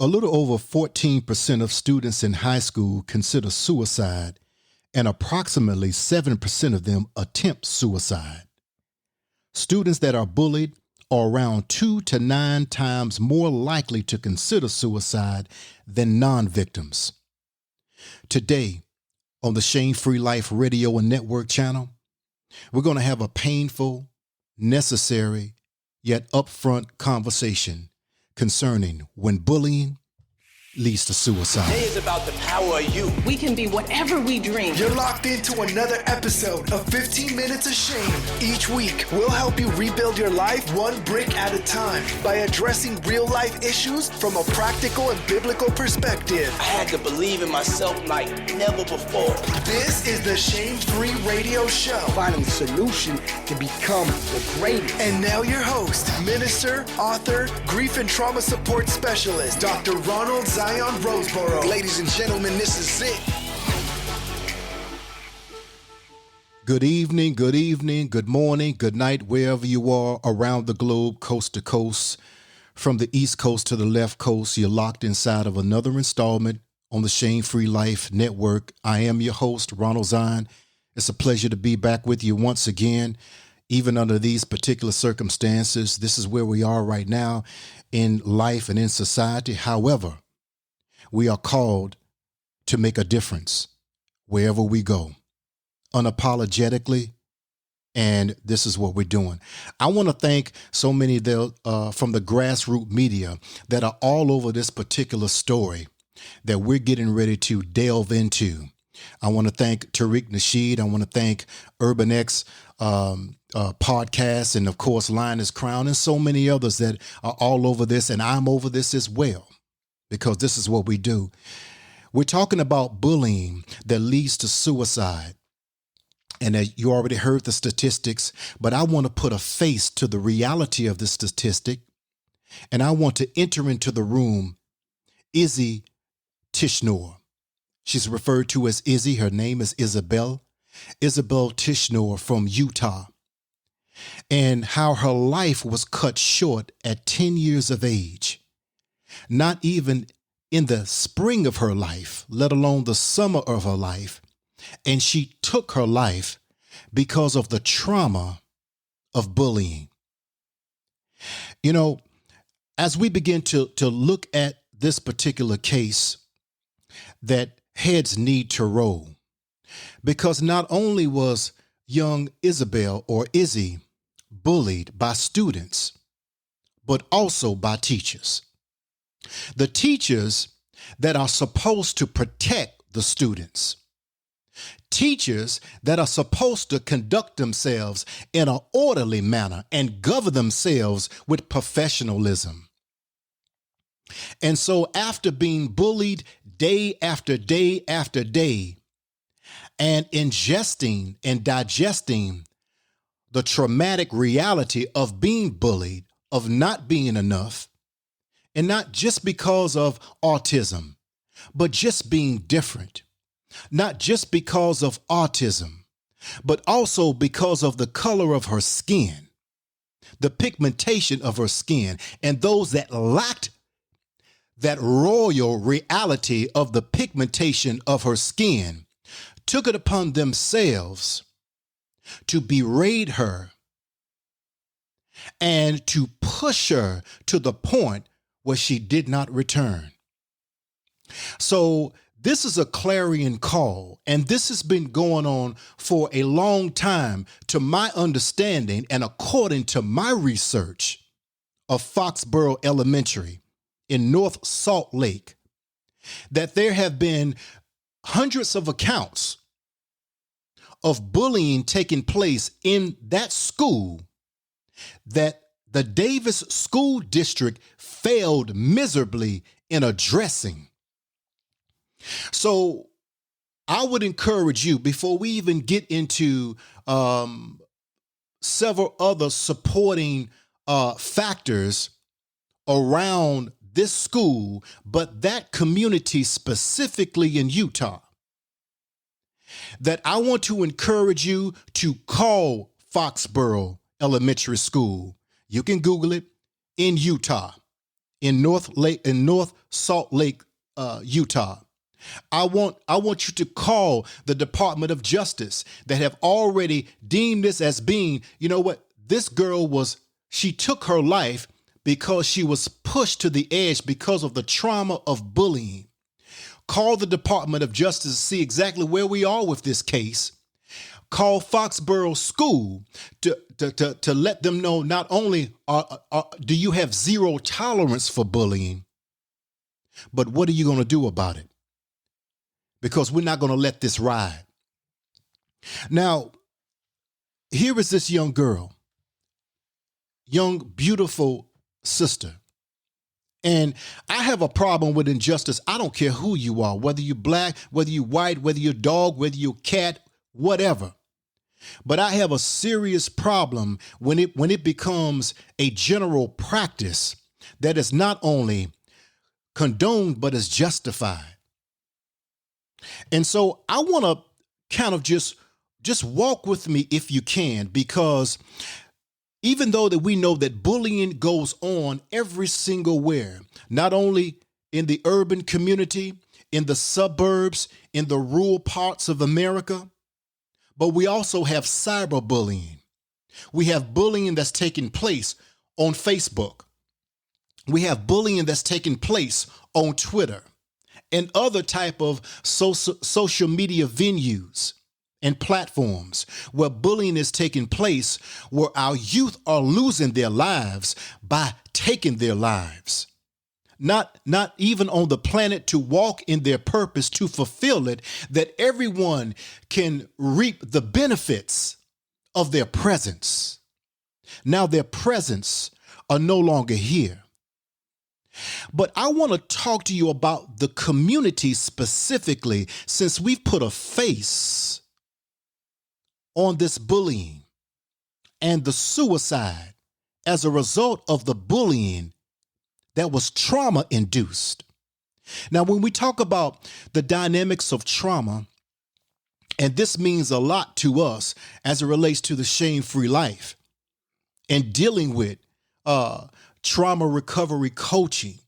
A little over 14% of students in high school consider suicide, and approximately 7% of them attempt suicide. Students that are bullied are around 2 to 9 times more likely to consider suicide than non-victims. Today, on the Shame Free Life Radio and Network channel, we're going to have a painful, necessary, yet upfront conversation concerning when bullying leads to suicide. Today is about the power of you. We can be whatever we dream. You're locked into another episode of 15 Minutes of Shame. Each week, we'll help you rebuild your life one brick at a time by addressing real-life issues from a practical and biblical perspective. I had to believe in myself like never before. This is the Shame-Free Radio Show. Finding the solution to become the greatest. And now your host, minister, author, grief and trauma support specialist, Dr. Ronald Zion Roseboro. Ladies and gentlemen, this is it. Good evening, good morning, good night, wherever you are around the globe, coast to coast. From the East Coast to the left coast, you're locked inside of another installment on the Shame Free Life Network. I am your host, Ronald Zion. It's a pleasure to be back with you once again, even under these particular circumstances. This is where we are right now in life and in society. However, we are called to make a difference wherever we go, unapologetically, and this is what we're doing. I want to thank so many from the grassroots media that are all over this particular story that we're getting ready to delve into. I want to thank Tariq Nasheed. I want to thank Urban X podcast, and of course Lioness Crown, and so many others that are all over this, and I'm over this as well, because this is what we do. We're talking about bullying that leads to suicide. And you already heard the statistics, but I want to put a face to the reality of this statistic. And I want to enter into the room Izzy Tishnor. She's referred to as Izzy. Her name is Isabel Tishnor from Utah. And how her life was cut short at 10 years of age. Not even in the spring of her life, let alone the summer of her life. And she took her life because of the trauma of bullying. You know, as we begin to look at this particular case, that heads need to roll. Because not only was young Isabel or Izzy bullied by students, but also by teachers. The teachers that are supposed to protect the students. Teachers that are supposed to conduct themselves in an orderly manner and govern themselves with professionalism. And so after being bullied day after day after day, and ingesting and digesting the traumatic reality of being bullied, of not being enough, and not just because of autism, but just being different. Not just because of autism, but also because of the color of her skin, the pigmentation of her skin, and those that lacked that royal reality of the pigmentation of her skin took it upon themselves to berate her and to push her to the point where she did not return. So this is a clarion call, and this has been going on for a long time, to my understanding and according to my research of Foxborough Elementary in North Salt Lake, that there have been hundreds of accounts of bullying taking place in that school that the Davis School District failed miserably in addressing. So I would encourage you, before we even get into several other supporting factors around this school, but that community specifically in Utah, that I want to encourage you to call Foxborough Elementary School. You can Google it, in Utah. North Salt Lake, Utah. I want you to call the Department of Justice that have already deemed this as being, you know what, this girl she took her life because she was pushed to the edge because of the trauma of bullying. Call the Department of Justice to see exactly where we are with this case. Call Foxborough School to let them know not only do you have zero tolerance for bullying, but what are you going to do about it? Because we're not going to let this ride. Now, here is this young girl, young, beautiful sister. And I have a problem with injustice. I don't care who you are, whether you're black, whether you're white, whether you're dog, whether you're cat, whatever. But I have a serious problem when it becomes a general practice that is not only condoned, but is justified. And so I want to kind of just walk with me if you can, because even though that we know that bullying goes on every single where, not only in the urban community, in the suburbs, in the rural parts of America, but we also have cyberbullying. We have bullying that's taking place on Facebook. We have bullying that's taking place on Twitter and other type of social media venues and platforms where bullying is taking place, where our youth are losing their lives by taking their lives. Not even on the planet to walk in their purpose, to fulfill it, that everyone can reap the benefits of their presence. Now their presence are no longer here. But I want to talk to you about the community specifically, since we've put a face on this bullying and the suicide as a result of the bullying that was trauma induced. Now, when we talk about the dynamics of trauma, and this means a lot to us as it relates to the shame-free life and dealing with trauma recovery coaching,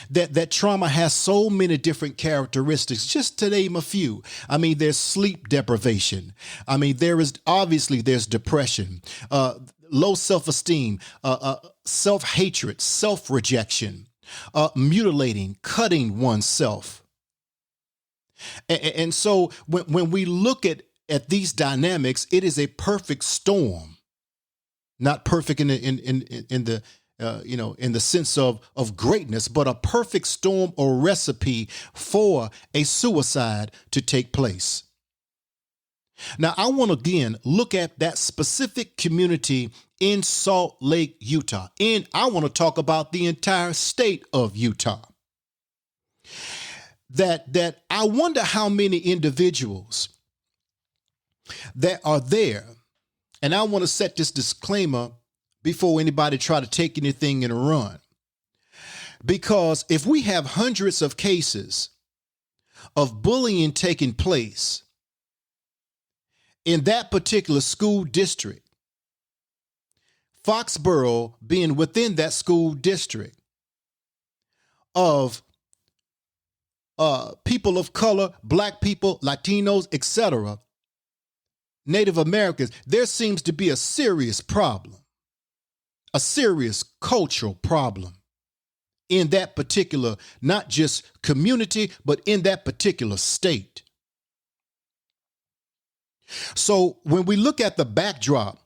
that trauma has so many different characteristics, just to name a few. I mean, there's sleep deprivation. I mean, there's depression, low self-esteem, self-hatred, self-rejection, mutilating, cutting oneself. And so when we look at these dynamics, it is a perfect storm, not perfect in the in the sense of greatness, but a perfect storm or recipe for a suicide to take place. Now, I want to again look at that specific community in Salt Lake, Utah. And I want to talk about the entire state of Utah. That I wonder how many individuals that are there. And I want to set this disclaimer before anybody try to take anything and run. Because if we have hundreds of cases of bullying taking place in that particular school district, Foxborough being within that school district, of people of color, black people, Latinos, etc., Native Americans, there seems to be a serious problem. A serious cultural problem in that particular, not just community, but in that particular state. So when we look at the backdrop,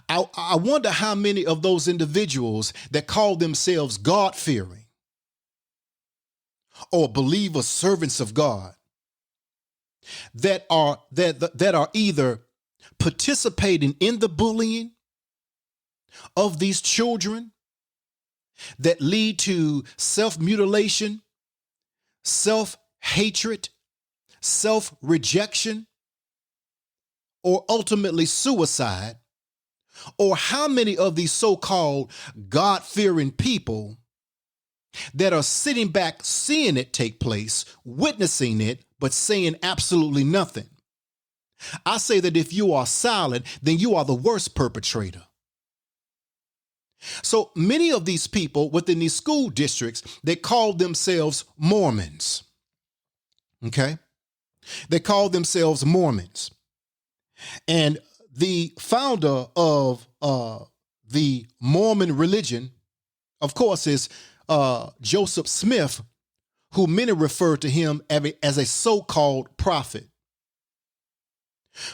I wonder how many of those individuals that call themselves God-fearing or believers, servants of God, that are either participating in the bullying of these children that lead to self-mutilation, self-hatred, self-rejection, or ultimately suicide, or how many of these so-called God-fearing people that are sitting back seeing it take place, witnessing it, but saying absolutely nothing. I say that if you are silent, then you are the worst perpetrator. So many of these people within these school districts, they call themselves Mormons. Okay? They call themselves Mormons. And the founder of the Mormon religion, of course, is Joseph Smith, who many refer to him as a so-called prophet,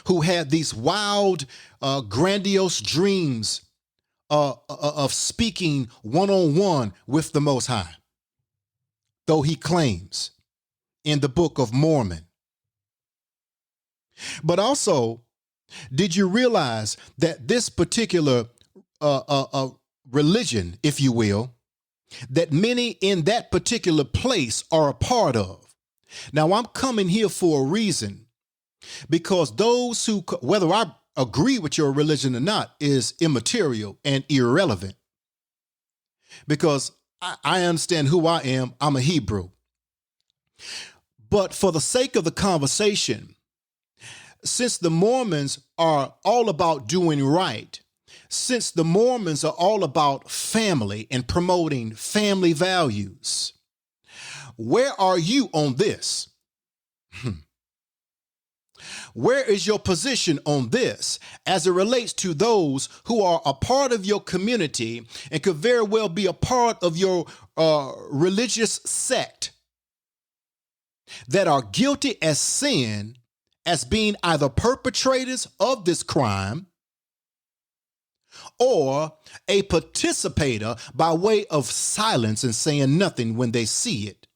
who had these wild, grandiose dreams of speaking one-on-one with the Most High, though he claims in the Book of Mormon. But also, did you realize that this particular religion, if you will, that many in that particular place are a part of? Now, I'm coming here for a reason, because those who, whether I agree with your religion or not, is immaterial and irrelevant, because I understand who I am. I'm a Hebrew. But for the sake of the conversation, since the Mormons are all about doing right, since the Mormons are all about family and promoting family values, where are you on this? Where is your position on this as it relates to those who are a part of your community and could very well be a part of your religious sect that are guilty as sin, as being either perpetrators of this crime or a participator by way of silence and saying nothing when they see it?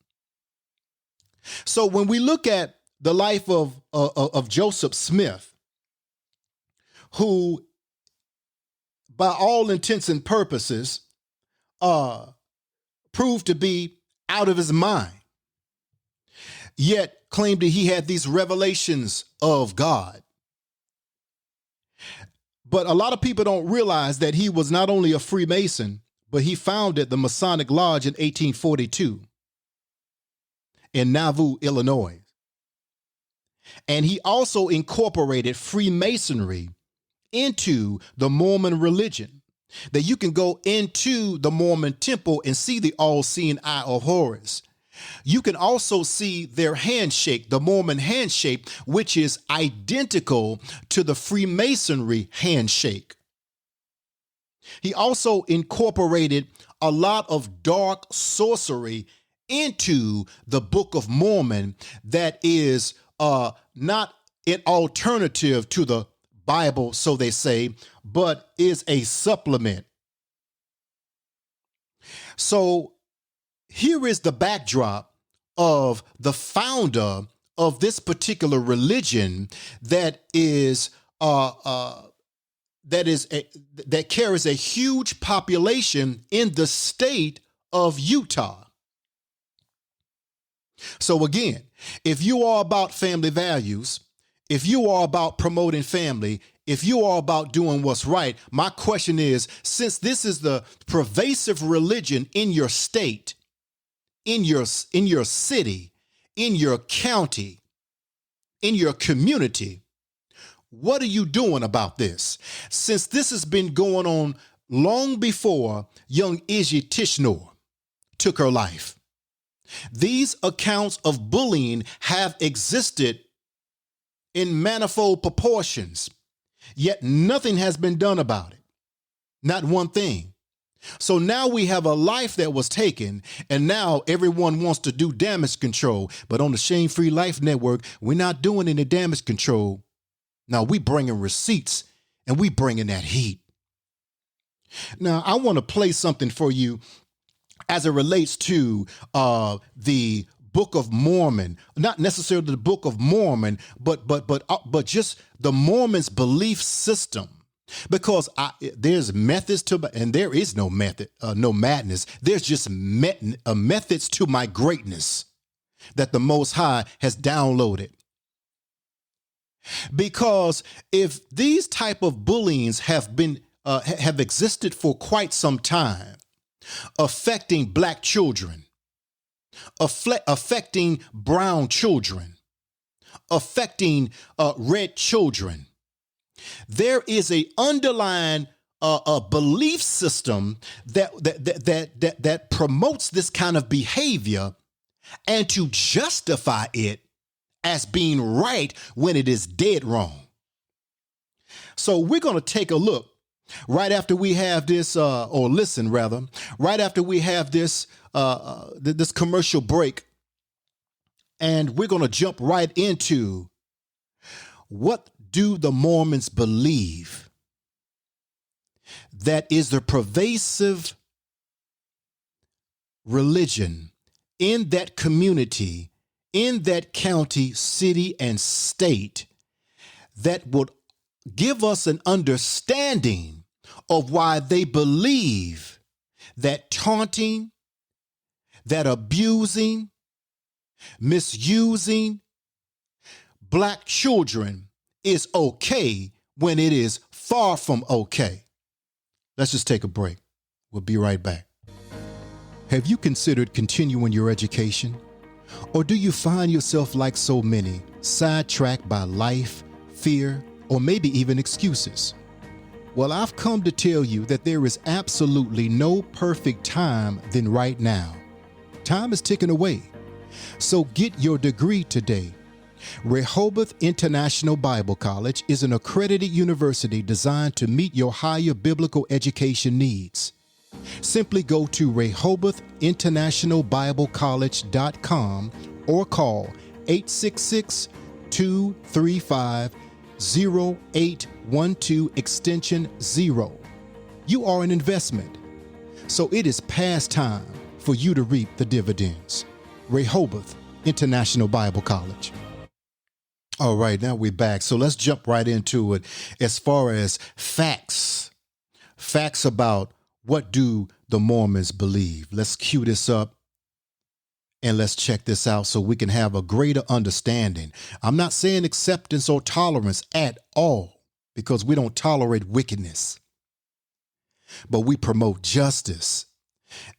So when we look at the life of Joseph Smith, who by all intents and purposes proved to be out of his mind, yet claimed that he had these revelations of God. But a lot of people don't realize that he was not only a Freemason, but he founded the Masonic Lodge in 1842 in Nauvoo, Illinois. And he also incorporated Freemasonry into the Mormon religion, that you can go into the Mormon temple and see the all-seeing eye of Horus. You can also see their handshake, the Mormon handshake, which is identical to the Freemasonry handshake. He also incorporated a lot of dark sorcery into the Book of Mormon that is not an alternative to the Bible, so they say, but is a supplement. So here is the backdrop of the founder of this particular religion that carries a huge population in the state of Utah. So again, if you are about family values, if you are about promoting family, if you are about doing what's right, my question is, since this is the pervasive religion in your state, in your city, in your county, in your community, what are you doing about this? Since this has been going on long before young Izzy Tishnor took her life. These accounts of bullying have existed in manifold proportions, yet nothing has been done about it. Not one thing. So now we have a life that was taken, and now everyone wants to do damage control. But on the Shame Free Life Network, we're not doing any damage control. Now we bringing receipts, and we bringing that heat. Now I want to play something for you as it relates to the Book of Mormon, not necessarily the Book of Mormon, but just the Mormon's belief system. Because there's methods to, and there is no method, no madness. There's just methods to my greatness that the Most High has downloaded. Because if these type of bullyings have existed for quite some time, affecting black children, affecting brown children, affecting red children, there is an underlying a belief system that promotes this kind of behavior and to justify it as being right when it is dead wrong. So we're going to take a look right after we have this, or listen rather, right after we have this this commercial break, and we're going to jump right into what do the Mormons believe that is the pervasive religion in that community, in that county, city, and state that would give us an understanding of why they believe that taunting, that abusing, misusing black children is okay when it is far from okay. Let's just take a break. We'll be right back. Have you considered continuing your education? Or do you find yourself like so many, sidetracked by life, fear, or maybe even excuses? Well, I've come to tell you that there is absolutely no perfect time than right now. Time is ticking away. So get your degree today. Rehoboth International Bible College is an accredited university designed to meet your higher biblical education needs. Simply go to RehobothInternationalBibleCollege.com or call 866-235-0812 extension 0. You are an investment, so it is past time for you to reap the dividends. Rehoboth International Bible College. All right, now we're back. So let's jump right into it as far as facts about what do the Mormons believe. Let's cue this up and let's check this out so we can have a greater understanding. I'm not saying acceptance or tolerance at all, because we don't tolerate wickedness, but we promote justice.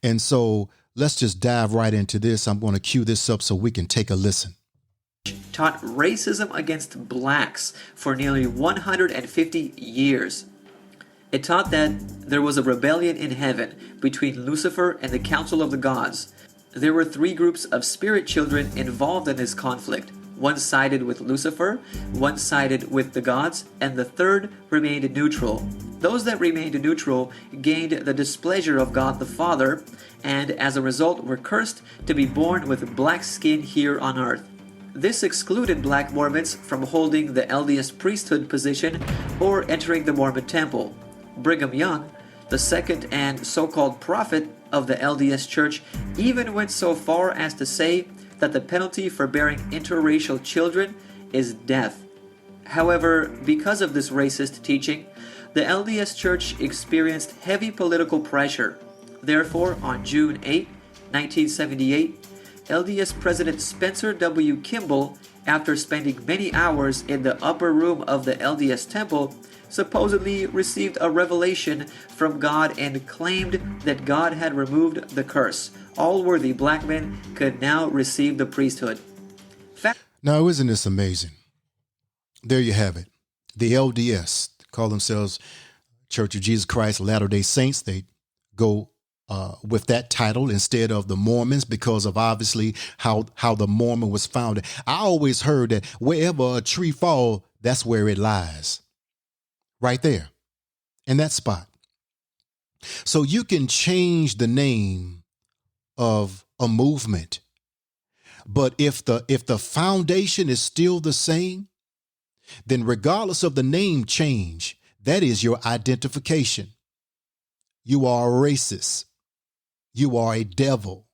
And so let's just dive right into this. I'm going to cue this up so we can take a listen. Taught racism against blacks for nearly 150 years. It taught that there was a rebellion in heaven between Lucifer and the Council of the Gods. There were 3 groups of spirit children involved in this conflict. One sided with Lucifer, one sided with the gods, and the third remained neutral. Those that remained neutral gained the displeasure of God the Father, and as a result were cursed to be born with black skin here on earth. This excluded black Mormons from holding the LDS priesthood position or entering the Mormon temple. Brigham Young, the second and so-called prophet of the LDS Church, even went so far as to say that the penalty for bearing interracial children is death. However, because of this racist teaching, the LDS Church experienced heavy political pressure. Therefore, on June 8, 1978, LDS President Spencer W. Kimball, after spending many hours in the upper room of the LDS temple, supposedly received a revelation from God and claimed that God had removed the curse. All worthy black men could now receive the priesthood. Now, isn't this amazing? There you have it. The LDS call themselves Church of Jesus Christ Latter-day Saints. They go with that title instead of the Mormons because of obviously how the Mormon was founded. I always heard that wherever a tree falls, that's where it lies. Right there, in that spot. So you can change the name of a movement, but if the foundation is still the same, then regardless of the name change, that is your identification. You are a racist. You are a devil,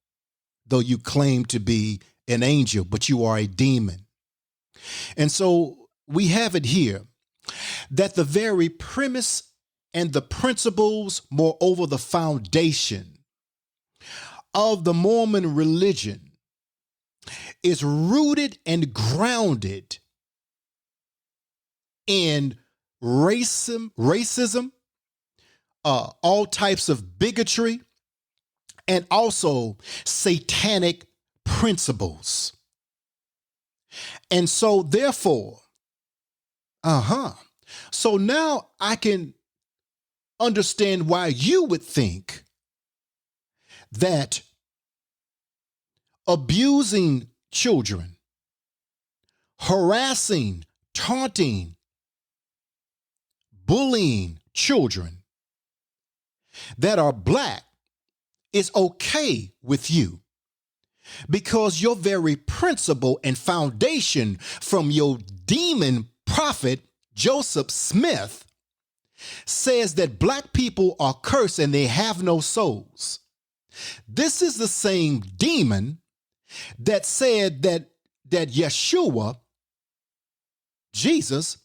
though you claim to be an angel, but you are a demon. And so we have it here that the very premise and the principles, moreover, the foundation of the Mormon religion is rooted and grounded in racism, all types of bigotry, and also satanic principles. And so therefore, so now I can understand why you would think that abusing children, harassing, taunting, bullying children that are black is okay with you, because your very principle and foundation from your demon prophet Joseph Smith says that black people are cursed and they have no souls. This is the same demon that said that Yeshua, Jesus,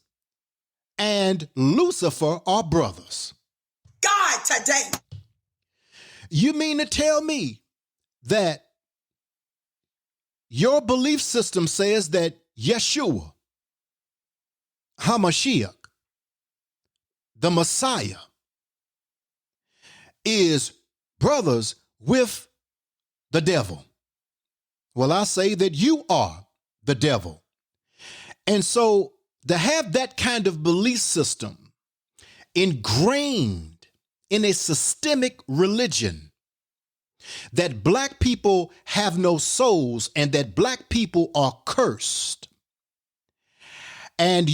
and Lucifer are brothers. God today. You mean to tell me that your belief system says that Yeshua, HaMashiach, the Messiah, is brothers with the devil? Well, I say that you are the devil. And so to have that kind of belief system ingrained in a systemic religion, that black people have no souls and that black people are cursed, and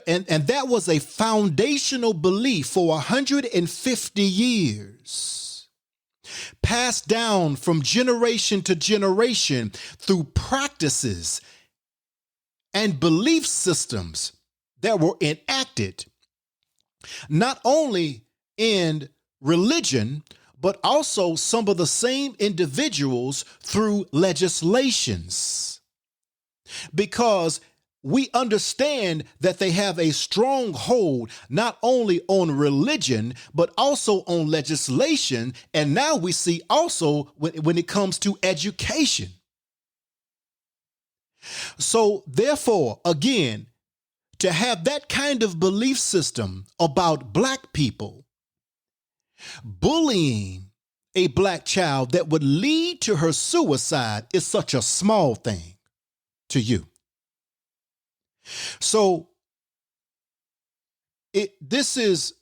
and that was a foundational belief for 150 years, passed down from generation to generation through practices and belief systems that were enacted not only in religion, but also some of the same individuals through legislations. Because we understand that they have a strong hold not only on religion, but also on legislation. And now we see also when it comes to education. So therefore, again, to have that kind of belief system about black people, bullying a black child that would lead to her suicide is such a small thing to you. So this is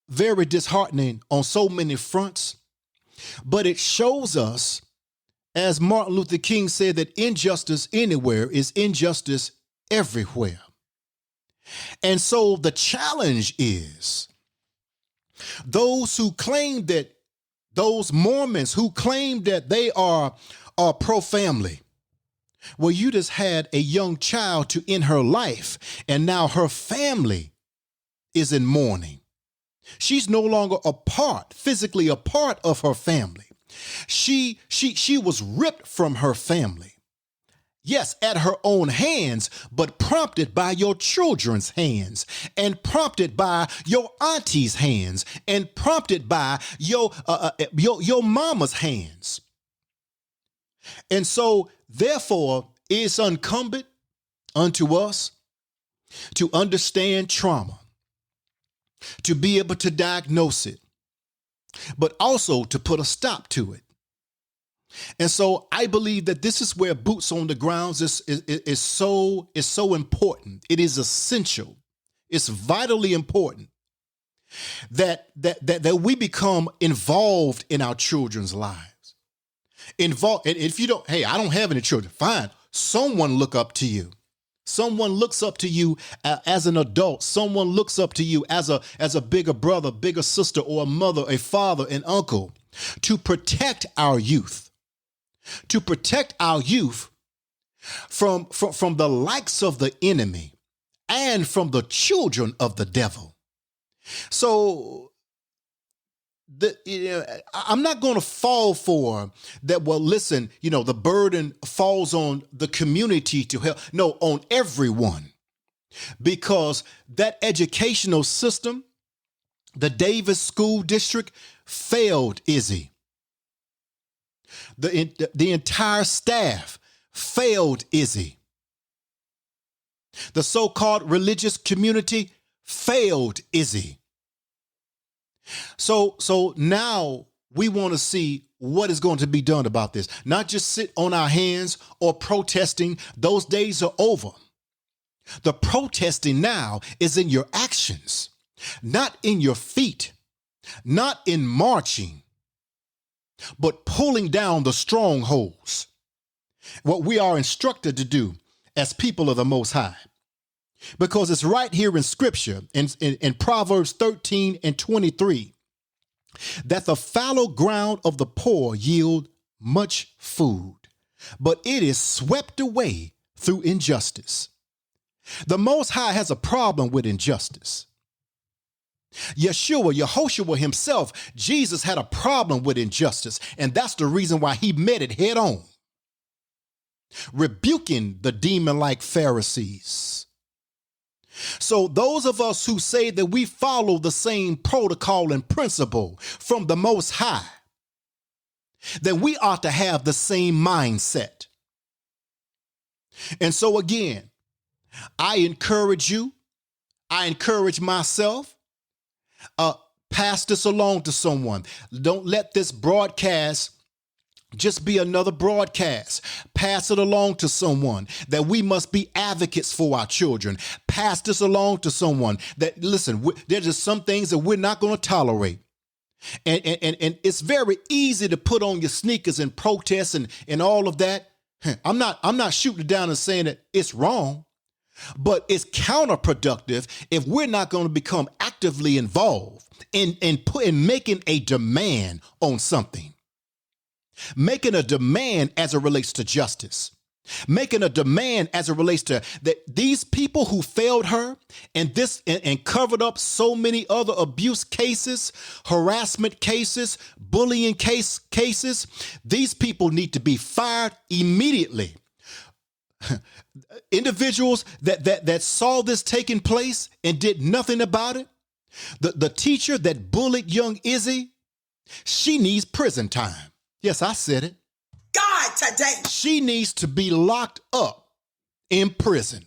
very disheartening on so many fronts, but it shows us, as Martin Luther King said, that injustice anywhere is injustice everywhere. And so the challenge is those who claim that, those Mormons who claim that they are pro-family. Well, you just had a young child to end her life, and now her family is in mourning. She's no longer physically a part of her family. She was ripped from her family. Yes, at her own hands, but prompted by your children's hands, and prompted by your auntie's hands, and prompted by your mama's hands. And so, therefore, it's incumbent unto us to understand trauma, to be able to diagnose it, but also to put a stop to it. And so I believe that this is where boots on the grounds is so important. It is essential. It's vitally important that we become involved in our children's lives. Involved. And if you don't, hey, I don't have any children. Fine. Someone look up to you. Someone looks up to you as an adult. Someone looks up to you as a bigger brother, bigger sister, or a mother, a father, an uncle, to protect our youth. To protect our youth from the likes of the enemy and from the children of the devil. So I'm not going to fall for that. Well, listen, the burden falls on the community to help. No, on everyone, because that educational system, the Davis School District, failed Izzy. The entire staff failed Izzy. The so-called religious community failed Izzy. So now we want to see what is going to be done about this. Not just sit on our hands or protesting. Those days are over. The protesting now is in your actions, not in your feet. not in marching, but pulling down the strongholds. What we are instructed to do as people of the Most High. Because it's right here in Scripture, in Proverbs 13 and 23, that the fallow ground of the poor yield much food, but it is swept away through injustice. The Most High has a problem with injustice. Yehoshua himself, Jesus, had a problem with injustice, and that's the reason why he met it head on, rebuking the demon-like Pharisees. So those of us who say that we follow the same protocol and principle from the Most High, then we ought to have the same mindset. And so again, I encourage you, I encourage myself, pass this along to someone. Don't let this broadcast just be another broadcast. Pass it along to someone that we must be advocates for our children. Pass this along to someone that, listen, there's just some things that we're not going to tolerate. And it's very easy to put on your sneakers and protest and all of that. I'm not shooting it down and saying that it's wrong, but it's counterproductive if we're not going to become actively involved in making a demand on something. Making a demand as it relates to justice. Making a demand as it relates to that these people who failed her and covered up so many other abuse cases, harassment cases, bullying cases, these people need to be fired immediately. Individuals that saw this taking place and did nothing about it. The teacher that bullied young Izzy, she needs prison time. Yes, I said it. God today. She needs to be locked up in prison.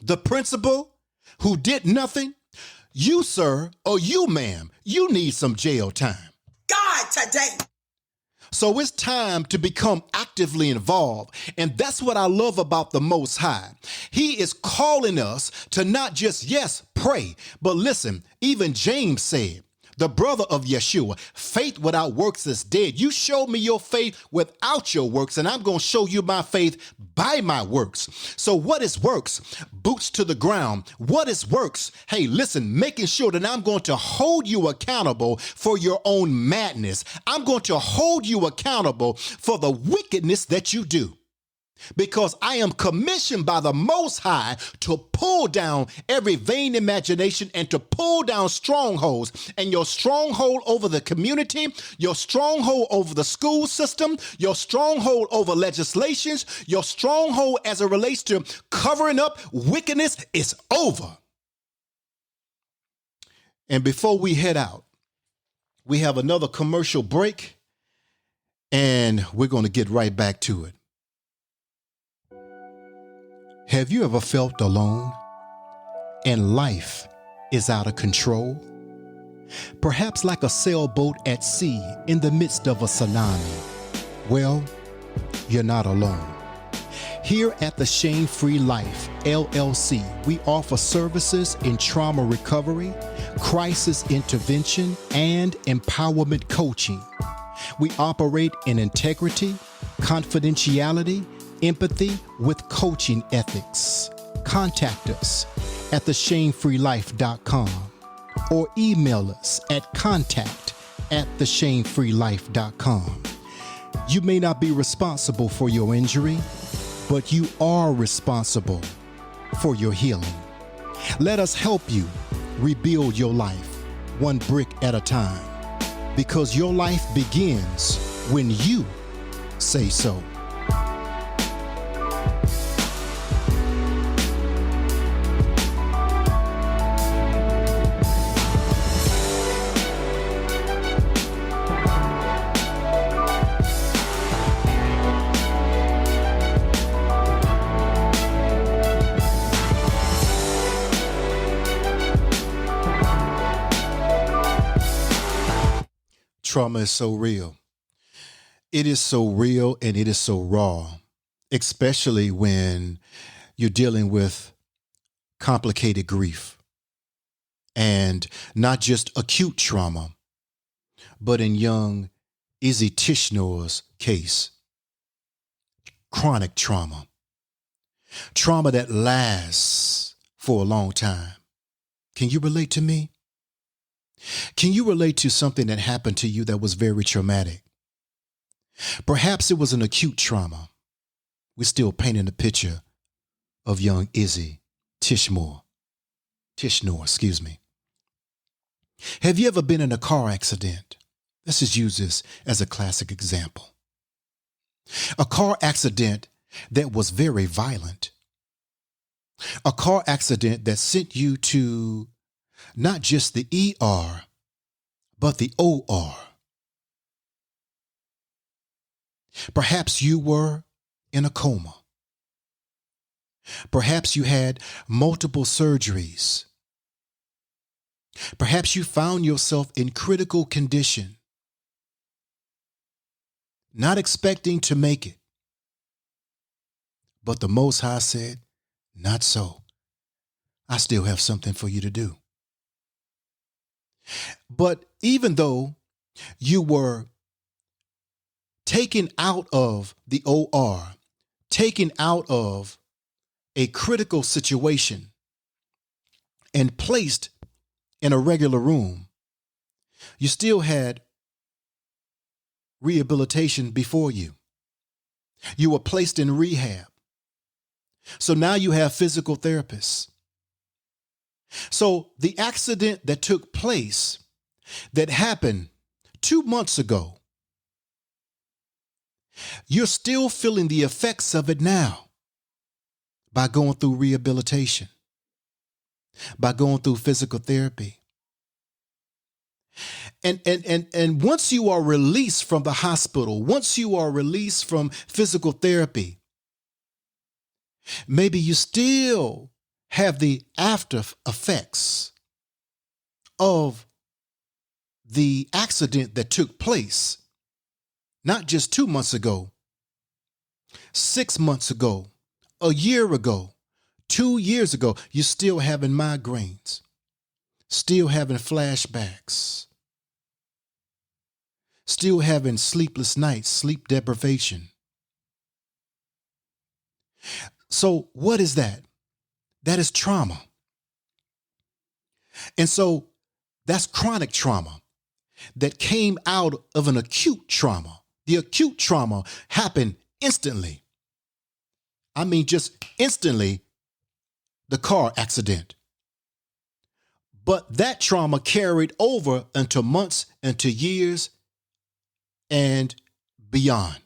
The principal who did nothing, you, sir, or you, ma'am, you need some jail time. God today. So it's time to become actively involved. And that's what I love about the Most High. He is calling us to not just, yes, pray, but listen, even James said, the brother of Yeshua, faith without works is dead. You show me your faith without your works, and I'm going to show you my faith by my works. So what is works? Boots to the ground. What is works? Hey, listen, making sure that I'm going to hold you accountable for your own madness. I'm going to hold you accountable for the wickedness that you do. Because I am commissioned by the Most High to pull down every vain imagination and to pull down strongholds. And your stronghold over the community, your stronghold over the school system, your stronghold over legislations, your stronghold as it relates to covering up wickedness is over. And before we head out, we have another commercial break, and we're going to get right back to it. Have you ever felt alone and life is out of control? Perhaps like a sailboat at sea in the midst of a tsunami. Well, you're not alone. Here at the Shame Free Life, LLC, we offer services in trauma recovery, crisis intervention, and empowerment coaching. We operate in integrity, confidentiality, empathy with coaching ethics. Contact us at theshamefreelife.com or email us at contact@theshamefreelife.com. You may not be responsible for your injury, but you are responsible for your healing. Let us help you rebuild your life one brick at a time, because your life begins when you say so. Trauma is so real. It is so real and it is so raw, especially when you're dealing with complicated grief. And not just acute trauma, but in young Izzy Tishnor's case, chronic trauma. Trauma that lasts for a long time. Can you relate to me? Can you relate to something that happened to you that was very traumatic? Perhaps it was an acute trauma. We're still painting a picture of young Izzy Tishnor, excuse me. Have you ever been in a car accident? Let's just use this as a classic example. A car accident that was very violent. A car accident that sent you to not just the ER, but the OR. Perhaps you were in a coma. Perhaps you had multiple surgeries. Perhaps you found yourself in critical condition, not expecting to make it. But the Most High said, not so. I still have something for you to do. But even though you were taken out of the OR, taken out of a critical situation and placed in a regular room, you still had rehabilitation before you. You were placed in rehab. So now you have physical therapists. So the accident that took place, that happened 2 months ago, you're still feeling the effects of it now by going through rehabilitation, by going through physical therapy. And once you are released from the hospital, once you are released from physical therapy, maybe you still have the after effects of the accident that took place, not just 2 months ago, 6 months ago, a year ago, 2 years ago. You're still having migraines, still having flashbacks, still having sleepless nights, sleep deprivation. So what is that? That is trauma. And so that's chronic trauma that came out of an acute trauma. The acute trauma happened instantly. I mean, just instantly, the car accident. But that trauma carried over into months, into years, and beyond.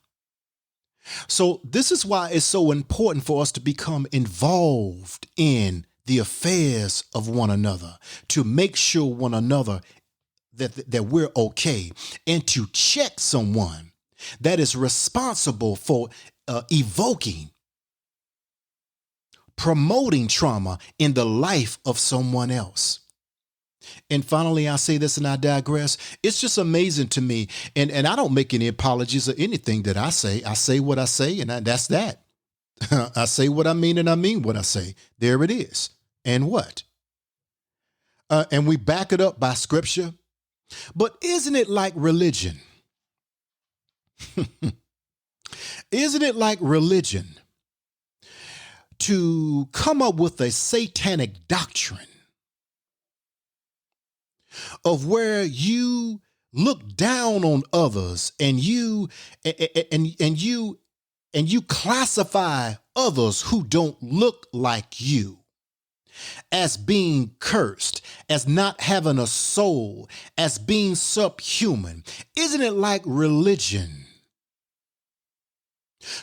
So this is why it's so important for us to become involved in the affairs of one another, to make sure one another that we're okay, and to check someone that is responsible for evoking, promoting trauma in the life of someone else. And finally, I say this and I digress. It's just amazing to me. And I don't make any apologies or anything that I say. I say what I say, and that's that. I say what I mean, and I mean what I say. There it is. And what? And we back it up by scripture. But isn't it like religion? Isn't it like religion to come up with a satanic doctrine of where you look down on others and you classify others who don't look like you as being cursed, as not having a soul, as being subhuman? Isn't it like religion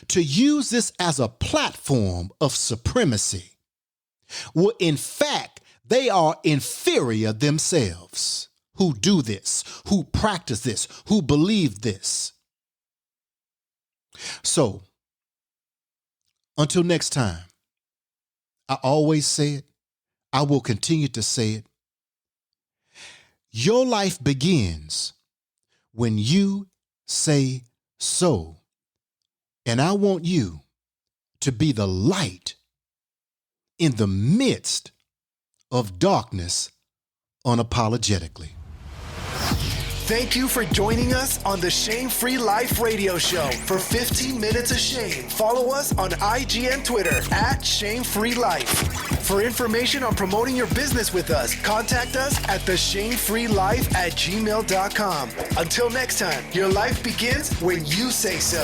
to use this as a platform of supremacy? Well, in fact, they are inferior themselves who do this, who practice this, who believe this. So, until next time, I always say it, I will continue to say it. Your life begins when you say so. And I want you to be the light in the midst of darkness unapologetically. Thank you for joining us on the Shame Free Life radio show for 15 Minutes of Shame. Follow us on IG and Twitter at Shame Free Life. For information on promoting your business with us, contact us at theshamefreelife@gmail.com. Until next time, your life begins when you say so.